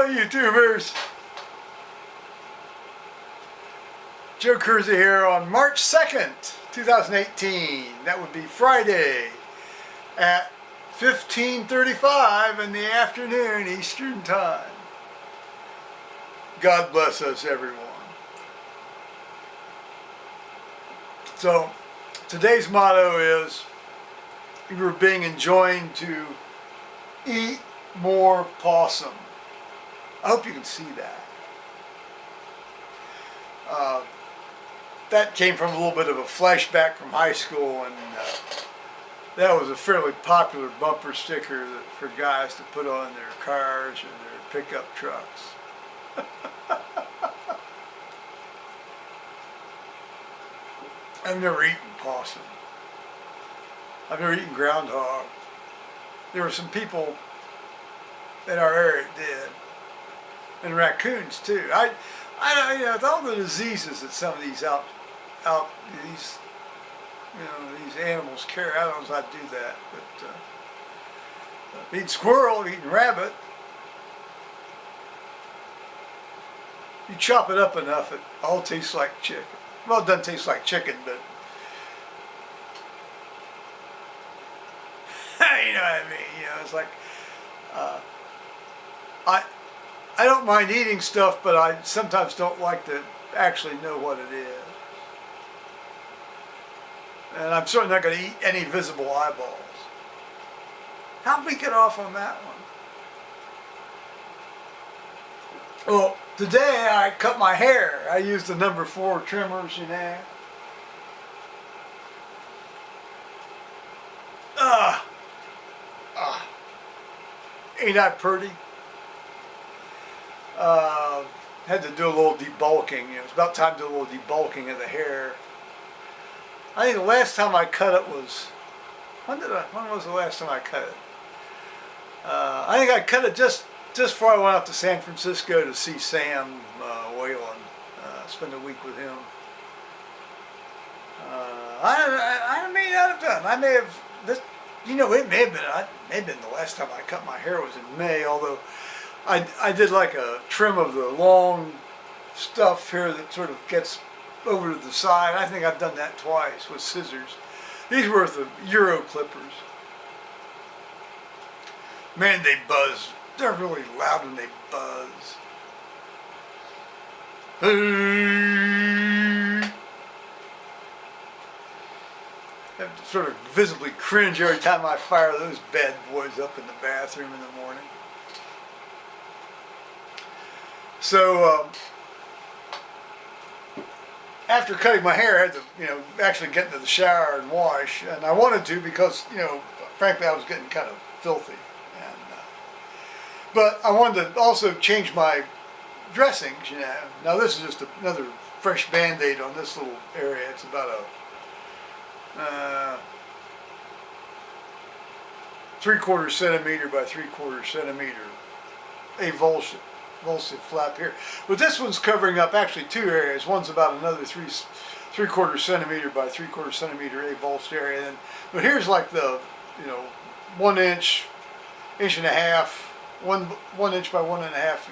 Hello YouTubers! Joe Kersey here on March 2nd, 2018. That would be Friday at 15:35 in the afternoon Eastern Time. God bless us everyone. So today's motto is we're being enjoined to eat more possum. I hope you can see that. That came from a little bit of a flashback from high school, and that was a fairly popular bumper sticker for guys to put on their cars and their pickup trucks. I've never eaten possum. I've never eaten groundhog. There were some people in our area that did, and raccoons too. I don't, with all the diseases that some of these these animals carry, I don't know how to do that. But eating squirrel, eating rabbit, you chop it up enough, it all tastes like chicken. Well, it doesn't taste like chicken, but you know what I mean. It's like I don't mind eating stuff, but I sometimes don't like to actually know what it is. And I'm certainly not going to eat any visible eyeballs. How'd we get off on that one? Well, today I cut my hair. I used the number 4 trimmers, you know. Ain't I pretty? Had to do a little debulking. It's about time to do a little debulking of the hair. I think the last time I cut it was, when was the last time I cut it? I think I cut it just before I went out to San Francisco to see Sam Whalen, spend a week with him. I may not have done. I may have, it may have been the last time I cut my hair was in May, although I did like a trim of the long stuff here that sort of gets over to the side. I think I've done that twice with scissors. These were the Euro clippers. Man, they buzz. They're really loud when they buzz. I have to sort of visibly cringe every time I fire those bad boys up in the bathroom in the morning. So, after cutting my hair, I had to, actually get into the shower and wash. And I wanted to because, frankly, I was getting kind of filthy. And, but I wanted to also change my dressings, Now this is just another fresh Band-Aid on this little area. It's about a 3/4 centimeter by 3/4 centimeter avulsion flap here. But this one's covering up actually 2 areas. One's about another 3/4 centimeter by 3/4 centimeter avulsed area. But here's like the 1 inch, 1.5 inch, 1 inch by 1.5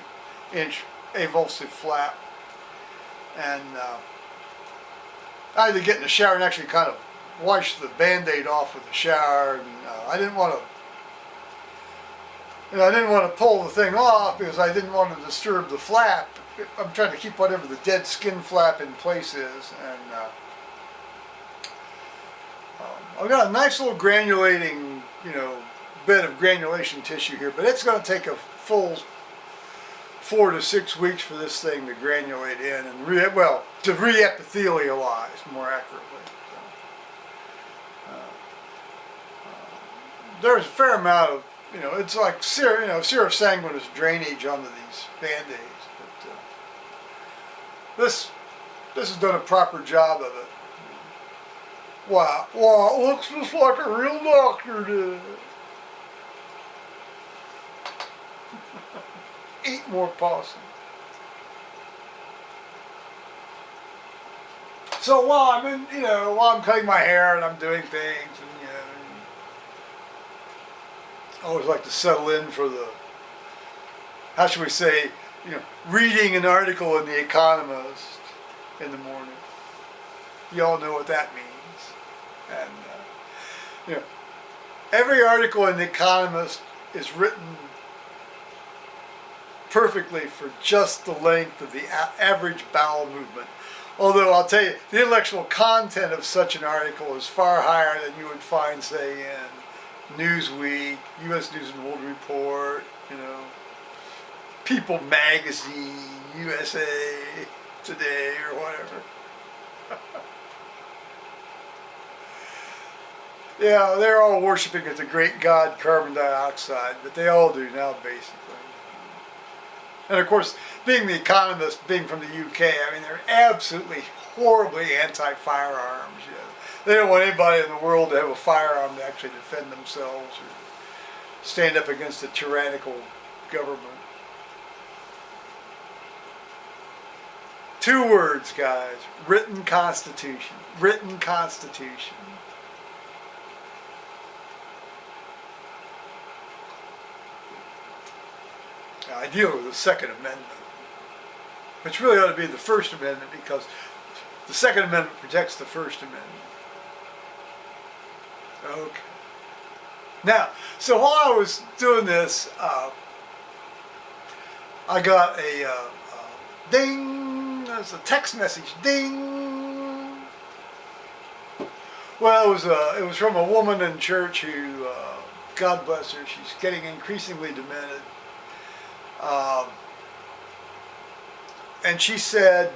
inch avulsive flap. And I had to get in the shower and actually kind of wash the Band-Aid off with the shower. And I didn't want to pull the thing off because I didn't want to disturb the flap. I'm trying to keep whatever the dead skin flap in place is. And I've got a nice little granulating, bed of granulation tissue here, but it's going to take a full 4 to 6 weeks for this thing to granulate in and to re-epithelialize more accurately. There's a fair amount of, it's like serosanguinous drainage onto these Band-Aids, but this has done a proper job of it. Wow, it looks just like a real doctor did. Eat more possum. So while I'm cutting my hair and I'm doing things, and I always like to settle in for the how should we say, reading an article in The Economist in the morning. You all know what that means. And, every article in The Economist is written perfectly for just the length of the average bowel movement. Although I'll tell you, the intellectual content of such an article is far higher than you would find, say, in Newsweek, U.S. News and World Report, People Magazine, USA Today, or whatever. Yeah, they're all worshiping at the great god carbon dioxide, but they all do now, basically. And of course, being The Economist, being from the UK, they're absolutely horribly anti-firearms. They don't want anybody in the world to have a firearm to actually defend themselves or stand up against a tyrannical government. 2 words, guys. Written Constitution. Written Constitution. I deal with the Second Amendment, which really ought to be the First Amendment, because the Second Amendment protects the First Amendment. Okay. Now, so while I was doing this, I got a ding. There's a text message. Ding. Well, it was from a woman in church who, God bless her, she's getting increasingly demented. And she said,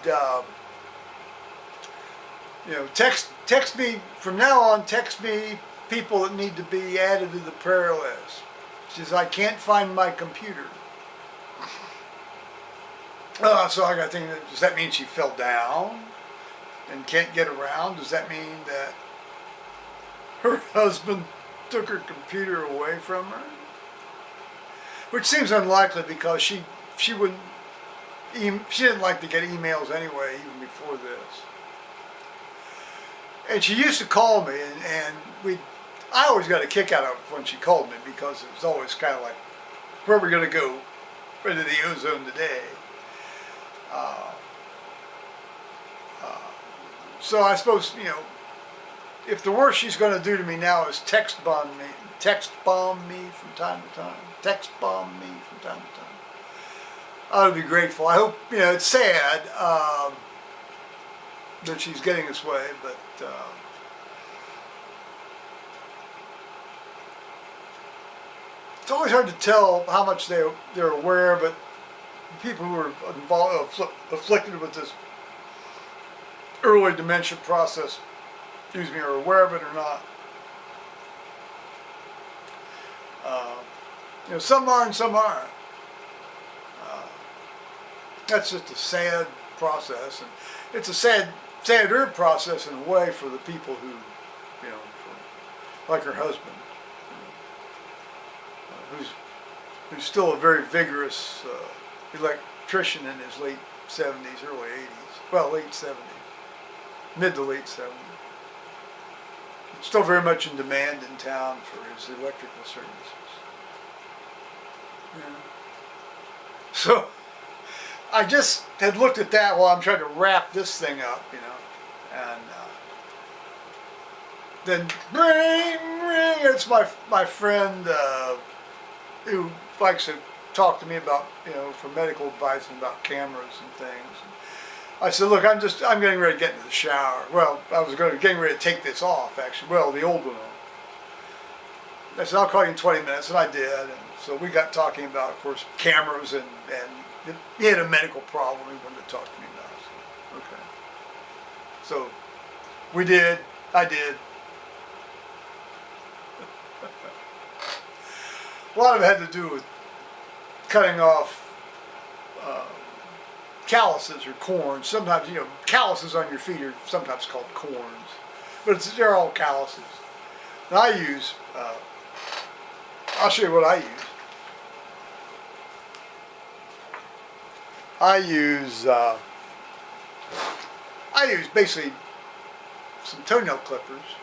text me, from now on, text me people that need to be added to the prayer list. She says, I can't find my computer. So I got thinking, does that mean she fell down and can't get around? Does that mean that her husband took her computer away from her? Which seems unlikely, because she wouldn't, she didn't like to get emails anyway, even before this. And she used to call me, and I always got a kick out of it when she called me, because it was always kind of like, where are we going to go into the ozone today? So I suppose, if the worst she's going to do to me now is text bomb me from time to time. Text bomb me from time to time. I would be grateful. I hope, it's sad that she's getting this way, but it's always hard to tell how much they're aware of it. People who are afflicted with this early dementia process, are aware of it or not. Some are and some aren't. That's just a sad process, and it's a sadder process in a way for the people who, like her husband, who's still a very vigorous electrician in his late 70s, early 80s. Well, late 70s, mid to late 70s. Still very much in demand in town for his electrical services. So I just had looked at that while I'm trying to wrap this thing up, and then ring, it's my friend who likes to talk to me about, for medical advice and about cameras and things. I said, look, I'm getting ready to get into the shower. Well, I was getting ready to take this off, actually. Well, the old one off. I said, I'll call you in 20 minutes, and I did. And so we got talking about, of course, cameras, and he had a medical problem he wanted to talk to me about. So, okay. So we did. I did. A lot of it had to do with cutting off calluses or corns. Sometimes, calluses on your feet are sometimes called corns, but they're all calluses. And I use, I'll show you what I use. I use basically some toenail clippers.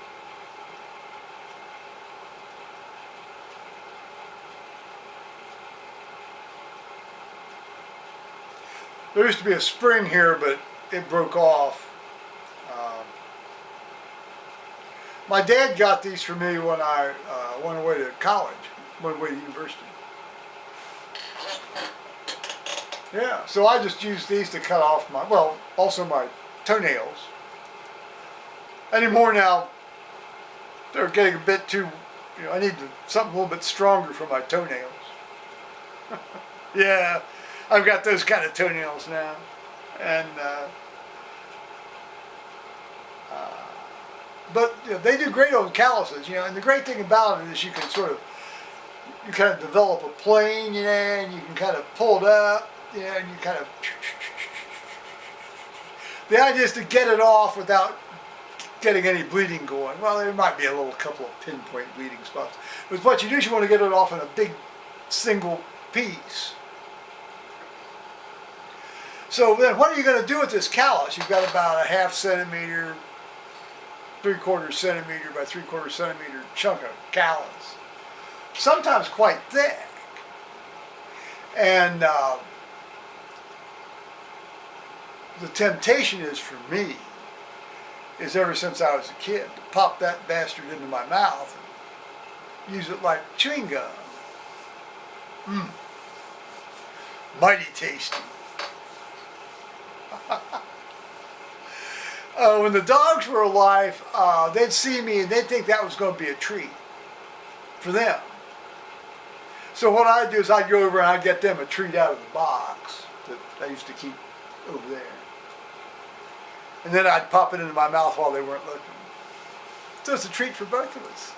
There used to be a spring here, but it broke off. My dad got these for me when I went away to college, went away to university. Yeah, so I just used these to cut off my, well, also my toenails. Anymore now, they're getting a bit too, I need something a little bit stronger for my toenails. Yeah, I've got those kind of toenails now. And, but they do great on calluses, and the great thing about it is you can you kind of develop a plane, and you can kind of pull it up, and you kind of, the idea is to get it off without getting any bleeding going. Well, there might be a couple of pinpoint bleeding spots. But what you do is you want to get it off in a big single piece. So then what are you going to do with this callus? You've got about a 1/2 centimeter, 3/4 centimeter by 3/4 centimeter chunk of callus. Sometimes quite thick. And the temptation is for me, is ever since I was a kid, to pop that bastard into my mouth and use it like chewing gum. Mighty tasty. When the dogs were alive, they'd see me and they'd think that was going to be a treat for them. So what I'd do is I'd go over and I'd get them a treat out of the box that I used to keep over there. And then I'd pop it into my mouth while they weren't looking. So it's a treat for both of us.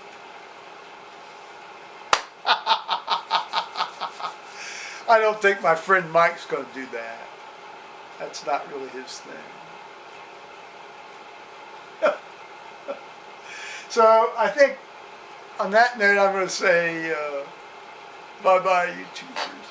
I don't think my friend Mike's going to do that. That's not really his thing. So I think on that note I'm going to say bye-bye, YouTubers.